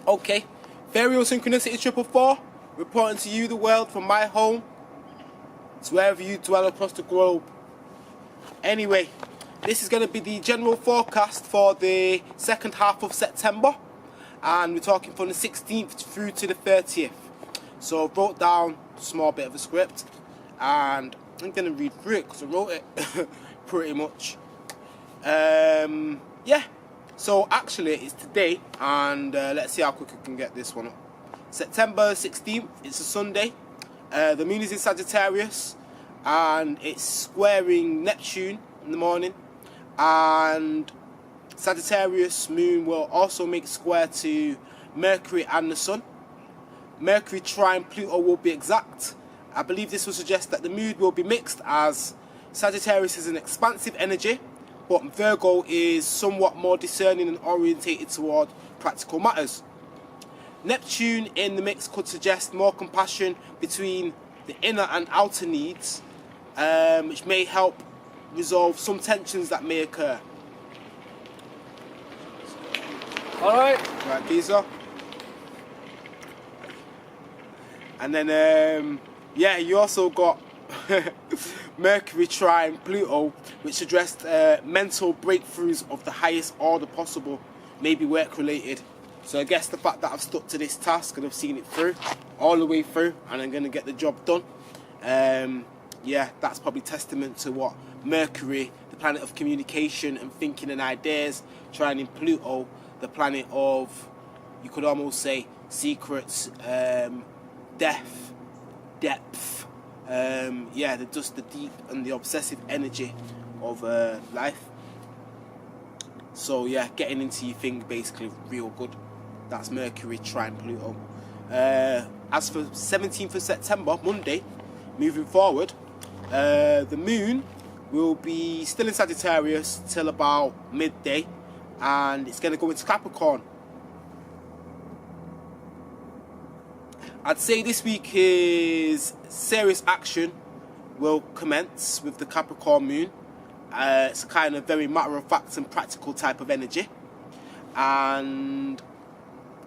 Okay, Ethereal Synchronicity 444, reporting to you the world from my home to wherever you dwell across the globe. Anyway, this is going to be the general forecast for the second half of September, and we're talking from the 16th through to the 30th. So I wrote down a small bit of a script, and I'm going to read through it because I wrote it pretty much. Yeah. So actually it's today, and let's see how quick I can get this one up. September 16th, it's a Sunday. The moon is in Sagittarius, and it's squaring Neptune in the morning. And Sagittarius moon will also make square to Mercury and the Sun. Mercury trine Pluto will be exact. I believe this will suggest that the mood will be mixed, as Sagittarius is an expansive energy, but Virgo is somewhat more discerning and orientated toward practical matters. Neptune in the mix could suggest more compassion between the inner and outer needs, which may help resolve some tensions that may occur. Alright. Right, Giza. And then, yeah, you also got Mercury trine Pluto, which addressed mental breakthroughs of the highest order possible, maybe work related. So I guess the fact that I've stuck to this task and I've seen it through, all the way through, and I'm going to get the job done, yeah, that's probably testament to what Mercury, the planet of communication and thinking and ideas, trining Pluto, the planet of, you could almost say, secrets, depth, yeah, just the deep and the obsessive energy of life. So yeah, getting into your thing basically real good. That's Mercury trine Pluto. As for 17th of September, Monday, moving forward, the moon will be still in Sagittarius till about midday, and it's going to go into Capricorn. I'd say this week is serious action will commence with the Capricorn moon. It's a kind of very matter-of-fact and practical type of energy. And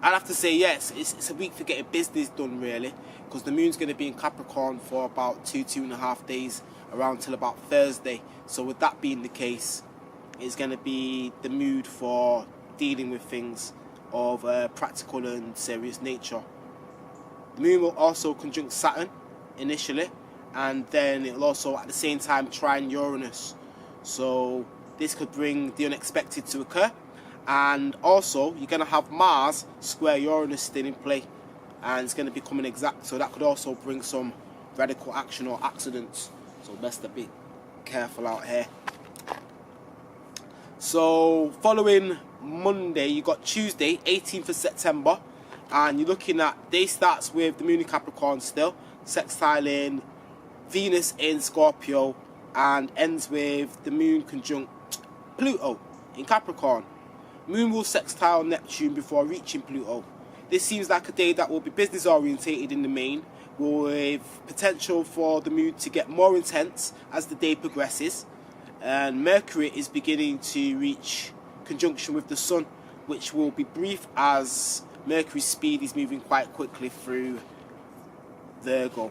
I'd have to say, yes, it's a week for getting business done, really, because the moon's going to be in Capricorn for about 2.5 days, around till about Thursday. So with that being the case, it's going to be the mood for dealing with things of practical and serious nature. The moon will also conjunct Saturn initially, and then it will also at the same time trine Uranus. So this could bring the unexpected to occur. And also you're going to have Mars square Uranus still in play, and it's going to be becoming exact. So that could also bring some radical action or accidents. So best to be careful out here. So following Monday, you got Tuesday, 18th of September. And you're looking at, day starts with the moon in Capricorn still, sextiling Venus in Scorpio, and ends with the moon conjunct Pluto in Capricorn. Moon will sextile Neptune before reaching Pluto. This seems like a day that will be business orientated in the main, with potential for the mood to get more intense as the day progresses. And Mercury is beginning to reach conjunction with the Sun, which will be brief as Mercury's speed is moving quite quickly through Virgo.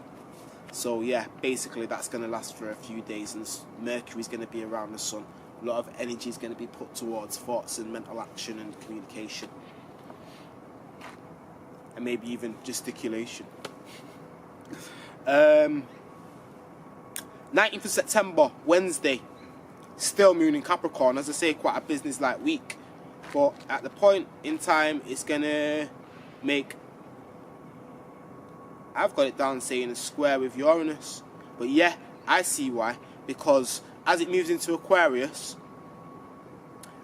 So yeah, basically that's going to last for a few days, and Mercury's going to be around the Sun. A lot of energy is going to be put towards thoughts and mental action and communication, and maybe even gesticulation. 19th of September, Wednesday, still moon in Capricorn. As I say, quite a business-like week. But at the point in time, it's going to make, I've got it down saying a square with Uranus. But yeah, I see why. Because as it moves into Aquarius,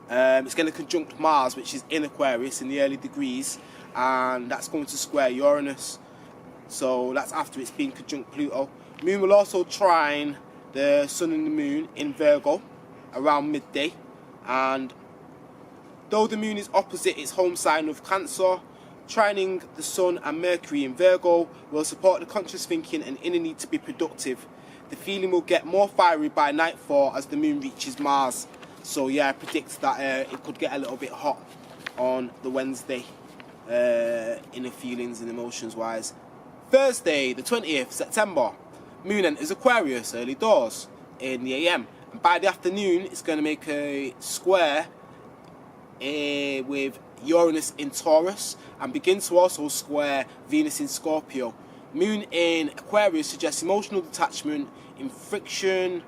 it's going to conjunct Mars, which is in Aquarius in the early degrees. And that's going to square Uranus. So that's after it's been conjunct Pluto. Moon will also trine the Sun and the Moon in Virgo around midday. And though the moon is opposite its home sign of Cancer, trining the Sun and Mercury in Virgo will support the conscious thinking and inner need to be productive. The feeling will get more fiery by nightfall as the moon reaches Mars. So yeah, I predict that it could get a little bit hot on the Wednesday. inner feelings and emotions wise. Thursday, the 20th September, Moon enters Aquarius early doors in the AM, and by the afternoon it's going to make a square with Uranus in Taurus and begin to also square Venus in Scorpio. Moon in Aquarius suggests emotional detachment in friction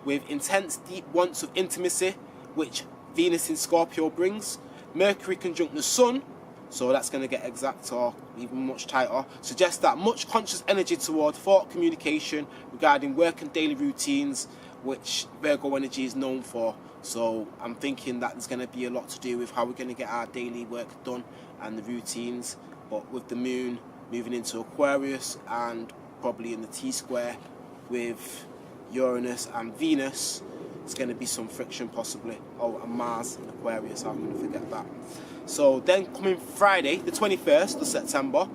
with intense deep wants of intimacy, which Venus in Scorpio brings. Mercury conjunct the Sun, so that's going to get exact or even much tighter, suggests that much conscious energy toward thought communication regarding work and daily routines, which Virgo energy is known for. So I'm thinking that there's going to be a lot to do with how we're going to get our daily work done and the routines. But with the Moon moving into Aquarius and probably in the T-square with Uranus and Venus, it's going to be some friction possibly. Oh, and Mars in Aquarius, I'm going to forget that. So then coming Friday, the 21st of September,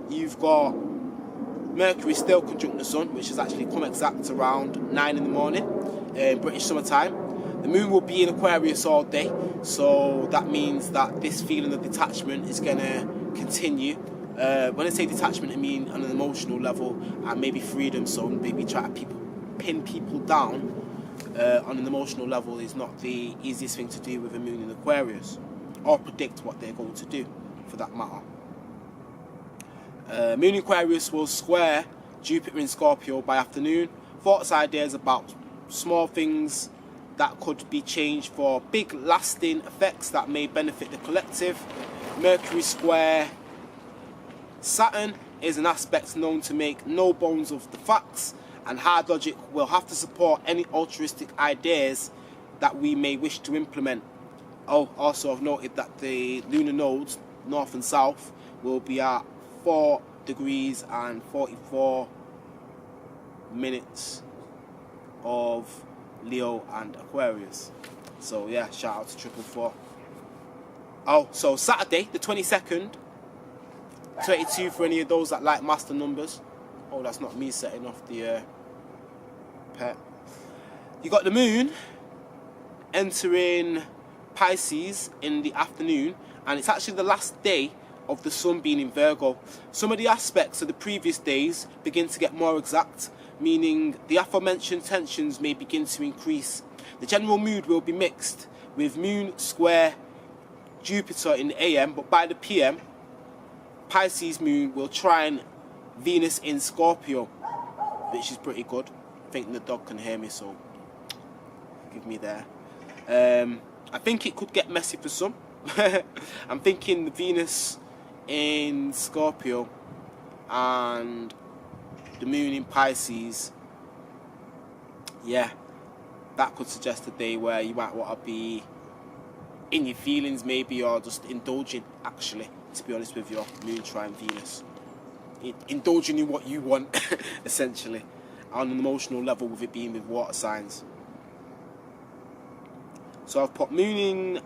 you've got Mercury still conjunct the Sun, which has actually come exact around 9 in the morning in British summertime. The Moon will be in Aquarius all day, so that means that this feeling of detachment is going to continue. When I say detachment, I mean on an emotional level and maybe freedom, so maybe try to pin people down on an emotional level is not the easiest thing to do with a Moon in Aquarius, or predict what they're going to do for that matter. Moon in Aquarius will square Jupiter in Scorpio by afternoon. Thoughts, ideas about small things that could be changed for big lasting effects that may benefit the collective. Mercury square Saturn is an aspect known to make no bones of the facts, and hard logic will have to support any altruistic ideas that we may wish to implement. Oh, also I've noted that the lunar nodes, north and south, will be at 4 degrees and 44 minutes of Leo and Aquarius. So yeah, shout out to 444. Oh, so Saturday the 22nd, 22 for any of those that like master numbers. Oh, that's not me setting off the pet. You got the Moon entering Pisces in the afternoon, and it's actually the last day of the Sun being in Virgo. Some of the aspects of the previous days begin to get more exact, meaning the aforementioned tensions may begin to increase. The general mood will be mixed, with Moon square Jupiter in the AM, but by the PM, Pisces Moon will trine Venus in Scorpio, which is pretty good. I think the dog can hear me, so give me there. I think it could get messy for some. I'm thinking the Venus in Scorpio and the Moon in Pisces, yeah, that could suggest a day where you might want to be in your feelings maybe, or just indulging, actually, to be honest with your Moon trine Venus. Indulging in what you want, essentially, on an emotional level, with it being with water signs. So I've put Moon in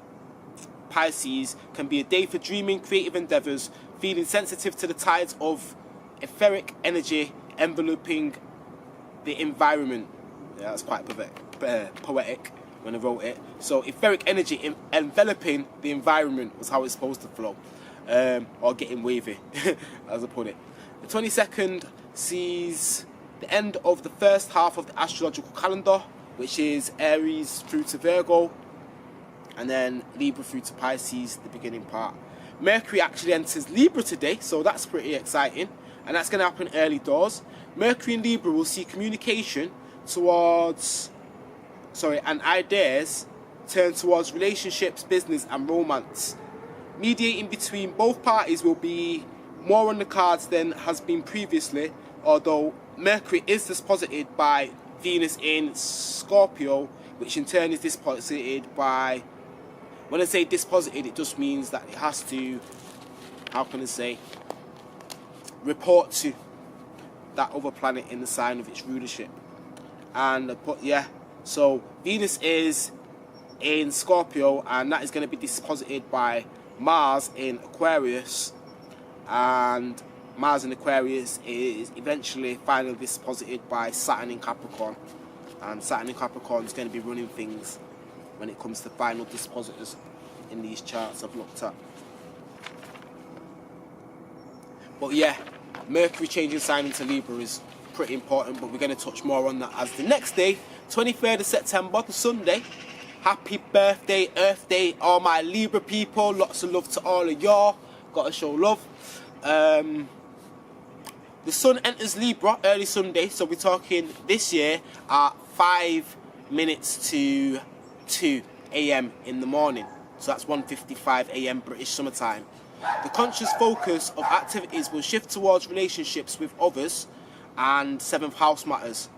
Pisces can be a day for dreaming, creative endeavours, feeling sensitive to the tides of etheric energy enveloping the environment. Yeah, that's quite poetic when I wrote it. So etheric energy enveloping the environment was how it's supposed to flow, or getting wavy, as I put it. The 22nd sees the end of the first half of the astrological calendar, which is Aries through to Virgo, and then Libra through to Pisces, the beginning part. Mercury actually enters Libra today, so that's pretty exciting, and that's going to happen early doors. Mercury in Libra will see communication and ideas turn towards relationships, business and romance. Mediating between both parties will be more on the cards than has been previously, although Mercury is disposited by Venus in Scorpio, which in turn is disposited by, when I say disposited, it just means that it has to, how can I say, report to that other planet in the sign of its rulership. And yeah, so Venus is in Scorpio, and that is going to be disposited by Mars in Aquarius, and Mars in Aquarius is eventually finally disposited by Saturn in Capricorn, and Saturn in Capricorn is going to be running things when it comes to final dispositors in these charts I've looked at. But yeah, Mercury changing sign into Libra is pretty important, but we're going to touch more on that as the next day, 23rd of September, the Sunday. Happy birthday, Earth Day, all my Libra people. Lots of love to all of y'all. Gotta show love. The sun enters Libra early Sunday, so we're talking this year at 5 minutes to 2 a.m. in the morning. So that's 1:55 a.m. British summertime. The conscious focus of activities will shift towards relationships with others and 7th house matters.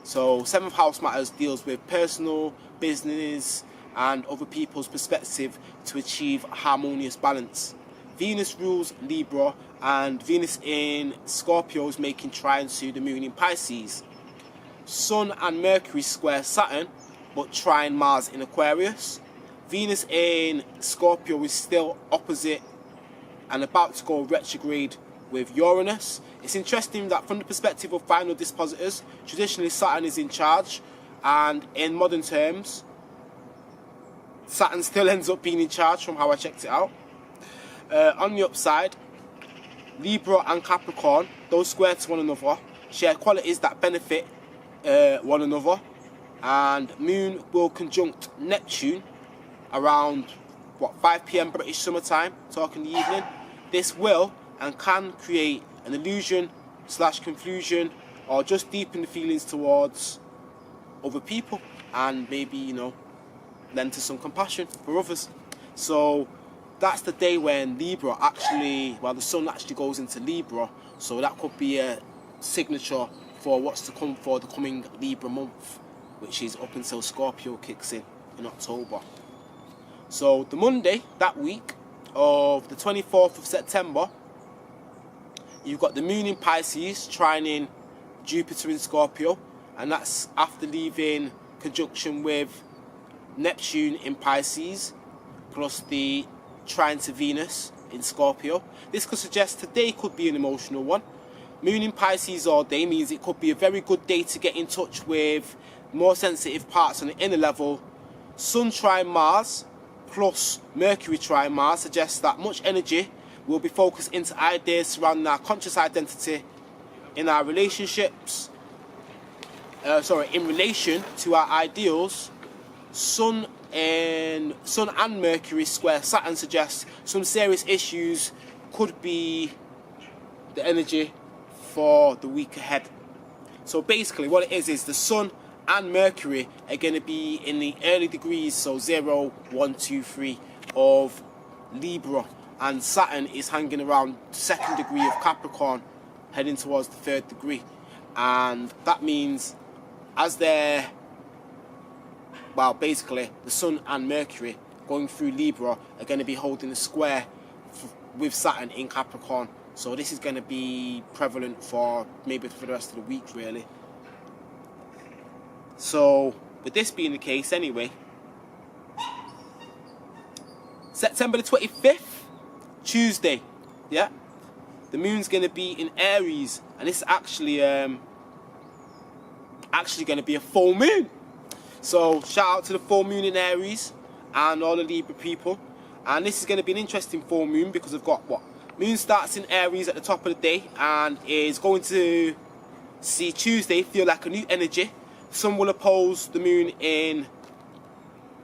So 7th house matters deals with personal, business and other people's perspective to achieve a harmonious balance. Venus rules Libra and Venus in Scorpio is making trines to the moon in Pisces. Sun and Mercury square Saturn but trine Mars in Aquarius. Venus in Scorpio is still opposite and about to go retrograde with Uranus. It's interesting that from the perspective of final dispositors, traditionally Saturn is in charge, and in modern terms, Saturn still ends up being in charge from how I checked it out. On the upside, Libra and Capricorn, those square to one another, share qualities that benefit one another, and Moon will conjunct Neptune around 5 p.m. British summertime, talking the evening. This will and can create an illusion / confusion or just deepen the feelings towards other people and maybe, you know, lend to some compassion for others. So that's the day when Libra actually, well, the sun actually goes into Libra, so that could be a signature for what's to come for the coming Libra month, which is up until Scorpio kicks in October. So the Monday that week of the 24th of September, you've got the moon in Pisces trining Jupiter in Scorpio, and that's after leaving conjunction with Neptune in Pisces plus the trine to Venus in Scorpio. This could suggest today could be an emotional one. Moon in Pisces all day means it could be a very good day to get in touch with more sensitive parts on the inner level. Sun trine Mars plus Mercury trine Mars suggests that much energy will be focused into ideas surrounding our conscious identity in our relationships, in relation to our ideals. Sun and Mercury square Saturn suggests some serious issues could be the energy for the week ahead. So basically what it is the Sun and Mercury are going to be in the early degrees, so 0, 1, 2, 3 of Libra, and Saturn is hanging around the 2nd degree of Capricorn, heading towards the 3rd degree. And that means as they're, well, basically the Sun and Mercury going through Libra are going to be holding a square with Saturn in Capricorn. So this is going to be prevalent for maybe for the rest of the week, really. So with this being the case anyway, September the 25th, Tuesday, yeah, the moon's going to be in Aries, and it's actually going to be a full moon. So shout out to the full moon in Aries and all the Libra people. And this is going to be an interesting full moon because we've got moon starts in Aries at the top of the day and is going to see Tuesday feel like a new energy. Sun will oppose the moon in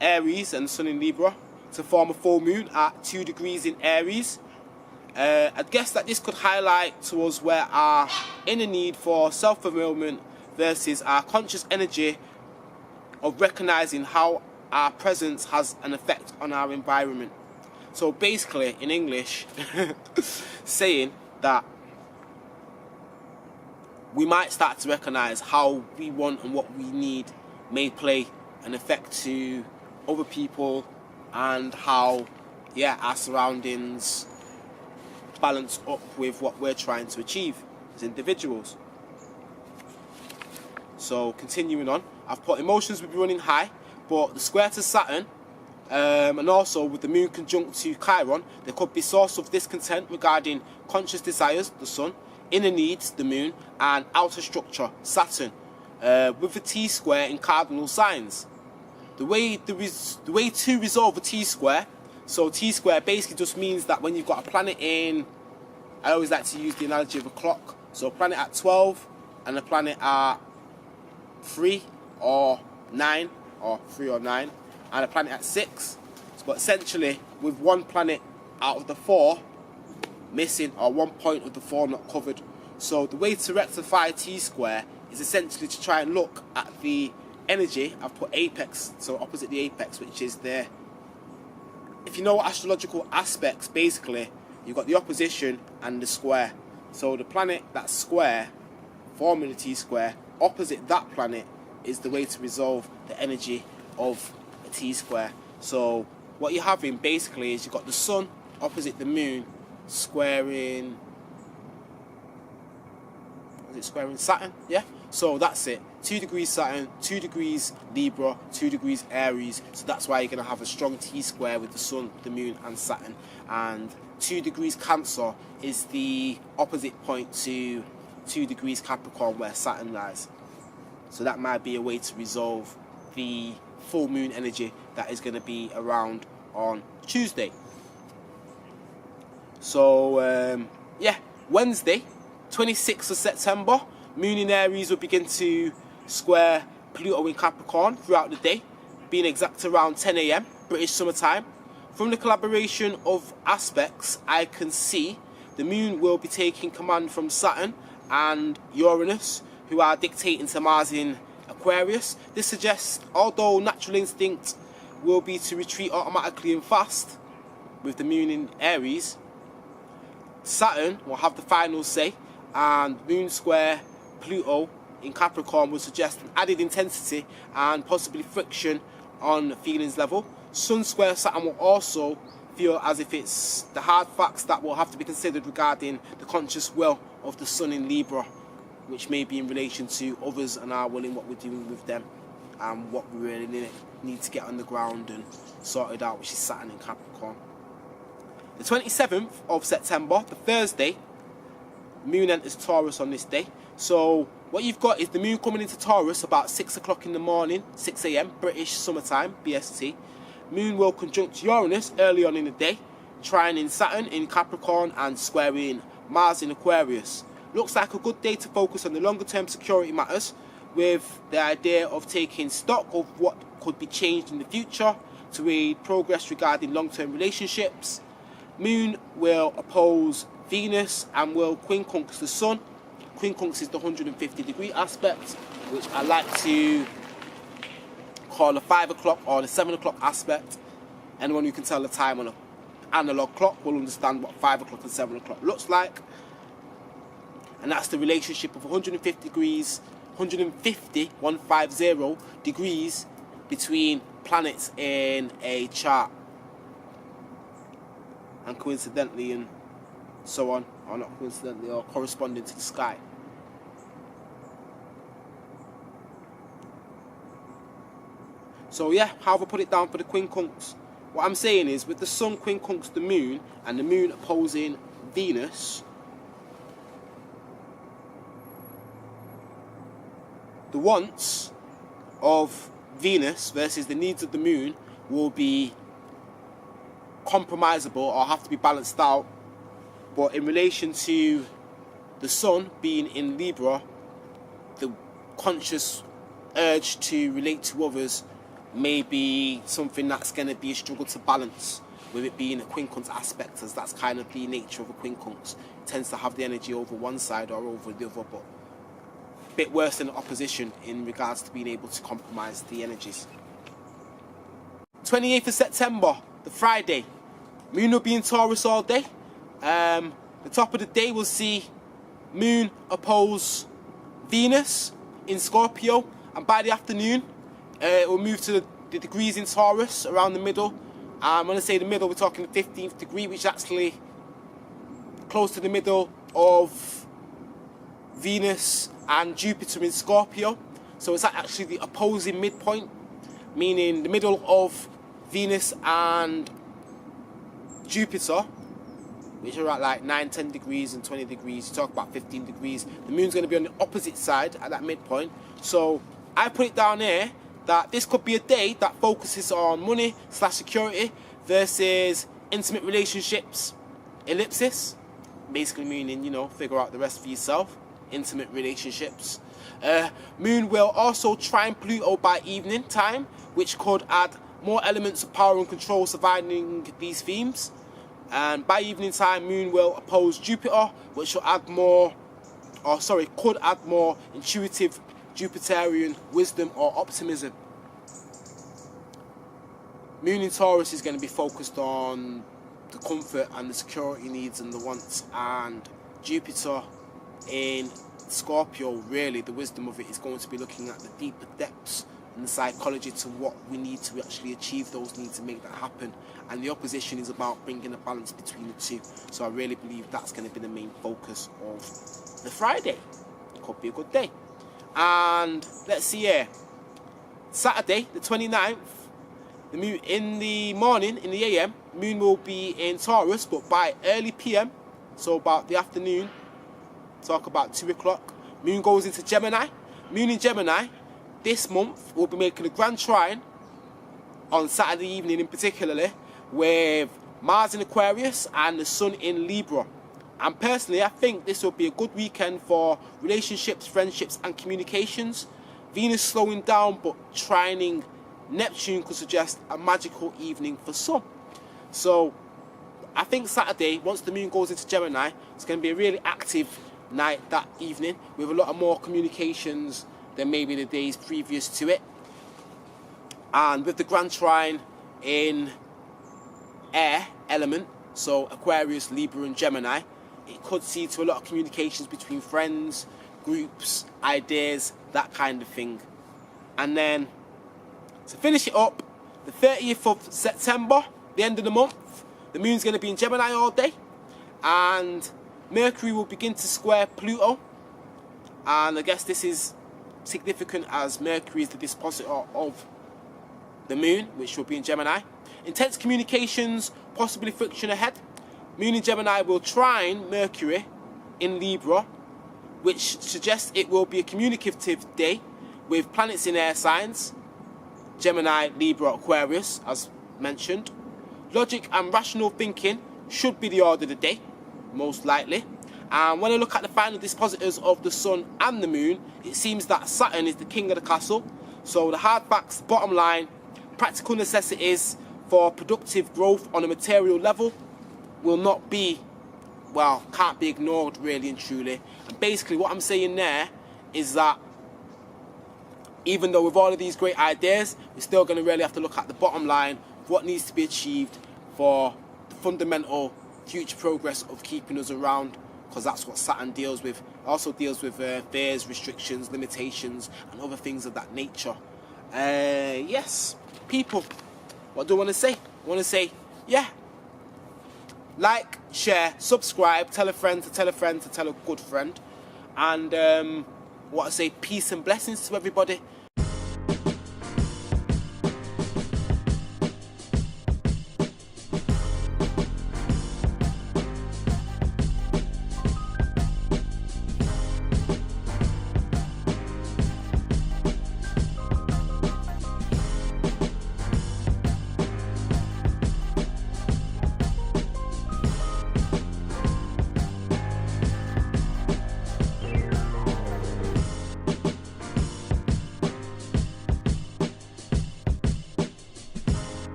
Aries and the sun in Libra to form a full moon at 2 degrees in Aries. I guess that this could highlight to us where our inner need for self-fulfillment versus our conscious energy of recognizing how our presence has an effect on our environment. So basically, in English, saying that we might start to recognize how we want and what we need may play an effect to other people and how, yeah, our surroundings balance up with what we're trying to achieve as individuals. So continuing on, I've put emotions will be running high, but the square to Saturn and also with the moon conjunct to Chiron, there could be source of discontent regarding conscious desires, the sun, inner needs, the moon, and outer structure, Saturn, with the T-square in cardinal signs. The way to resolve a T-square, so T-square basically just means that when you've got a planet in I always like to use the analogy of a clock. So a planet at 12 and a planet at 3 or 9, or 3 or 9, and a planet at 6. But essentially, with one planet out of the 4 missing, or 1 point of the 4 not covered. So the way to rectify T-square is essentially to try and look at the energy. I've put apex, so opposite the apex, which is there. If you know astrological aspects, basically, you've got the opposition and the square. So the planet that's square, forming the T-square, opposite that planet is the way to resolve the energy of a T-square. So what you're having basically is you've got the sun opposite the moon squaring, is it squaring Saturn? Yeah, so that's it. 2 degrees Saturn, 2 degrees Libra, 2 degrees Aries. So that's why you're going to have a strong T-square with the sun, the moon and Saturn. And 2 degrees Cancer is the opposite point to 2 degrees Capricorn where Saturn lies. So that might be a way to resolve the full moon energy that is going to be around on Tuesday. So yeah, Wednesday 26th of September, moon in Aries will begin to square Pluto in Capricorn throughout the day, being exact around 10 AM British summertime. From the collaboration of aspects, I can see the moon will be taking command from Saturn and Uranus, who are dictating to Mars in Aquarius. This suggests, although natural instinct will be to retreat automatically and fast with the moon in Aries, Saturn will have the final say, and moon square Pluto in Capricorn will suggest an added intensity and possibly friction on the feelings level. Sun square Saturn will also feel as if it's the hard facts that will have to be considered regarding the conscious will of the sun in Libra, which may be in relation to others and our will in what we're doing with them and what we really need to get on the ground and sorted out, which is Saturn in Capricorn. The 27th of September, the Thursday, moon enters Taurus on this day. So what you've got is the moon coming into Taurus about 6 o'clock in the morning, 6 AM British summertime, BST. Moon will conjunct Uranus early on in the day, trining Saturn in Capricorn and squaring Mars in Aquarius. Looks like a good day to focus on the longer term security matters, with the idea of taking stock of what could be changed in the future to aid progress regarding long-term relationships. Moon will oppose Venus and will quincunx the Sun. Quincunx is the 150-degree aspect, which I like to call the 5 o'clock or the 7 o'clock aspect. Anyone who can tell the time on an analog clock will understand what 5 o'clock and 7 o'clock looks like. And that's the relationship of 150 degrees between planets in a chart. And coincidentally and so on, or not coincidentally, or corresponding to the sky. So yeah, how have I put it down for the quincunx? What I'm saying is, with the sun quincunx the moon and the moon opposing Venus, the wants of Venus versus the needs of the moon will be compromisable or have to be balanced out. But in relation to the sun being in Libra, the conscious urge to relate to others may be something that's going to be a struggle to balance, with it being a quincunx aspect, as that's kind of the nature of a quincunx. It tends to have the energy over one side or over the other, but a bit worse than opposition in regards to being able to compromise the energies. 28th of September, the Friday, moon will be in Taurus all day. The top of the day we'll see moon oppose Venus in Scorpio, and by the afternoon it will move to the degrees in Taurus around the middle. When I say the middle, we're talking the 15th degree, which is actually close to the middle of Venus and Jupiter in Scorpio. So it's actually the opposing midpoint, meaning the middle of Venus and Jupiter, which are at like 9, 10 degrees and 20 degrees. You talk about 15 degrees. The moon's going to be on the opposite side at that midpoint. So I put it down here that this could be a day that focuses on money / security versus intimate relationships, ellipsis. basically meaning, you know, figure out the rest for yourself. Intimate relationships. Moon will also trine Pluto by evening time, which could add more elements of power and control surrounding these themes. And by evening time, Moon will oppose Jupiter, which will add more, could add more intuitive Jupiterian wisdom or optimism. Moon in Taurus is going to be focused on the comfort and the security needs and the wants, and Jupiter in Scorpio, really the wisdom of it is going to be looking at the deeper depths and the psychology to what we need to actually achieve those needs and make that happen. And the opposition is about bringing a balance between the two. So I really believe that's going to be the main focus of the Friday. It could be a good day. And let's see here. Saturday, the 29th, the moon in the morning, in the AM, moon will be in Taurus, but by early PM, so about the afternoon, talk about 2 o'clock, moon goes into Gemini. Moon in Gemini this month will be making a grand trine on Saturday evening in particularly with Mars in Aquarius and the Sun in Libra. And personally, I think this will be a good weekend for relationships, friendships and communications. Venus slowing down, but trining Neptune could suggest a magical evening for some. So I think Saturday, once the moon goes into Gemini, it's going to be a really active night that evening with a lot of more communications than maybe the days previous to it. And with the grand trine in air element, so Aquarius, Libra and Gemini, it could see to a lot of communications between friends, groups, ideas, that kind of thing. And then to finish it up, the 30th of September, the end of the month, the moon's going to be in Gemini all day, and Mercury will begin to square Pluto. And I guess this is significant as Mercury is the dispositor of the moon, which will be in Gemini. Intense communications, possibly friction ahead. Moon in Gemini will trine Mercury in Libra, which suggests it will be a communicative day with planets in air signs, Gemini, Libra, Aquarius, as mentioned. Logic and rational thinking should be the order of the day, most likely. And when I look at the final dispositors of the Sun and the Moon, it seems that Saturn is the king of the castle. So the hard facts, bottom line, practical necessities for productive growth on a material level will not be, well, can't be ignored really and truly. And basically what I'm saying there is that even though with all of these great ideas, we're still going to really have to look at the bottom line, what needs to be achieved for the fundamental future progress of keeping us around, because that's what Saturn deals with. It also deals with fears, restrictions, limitations, and other things of that nature. Yes, people, what do I want to say? I want to say, yeah, like, share, subscribe, tell a friend to tell a friend to tell a good friend. And what I say, peace and blessings to everybody.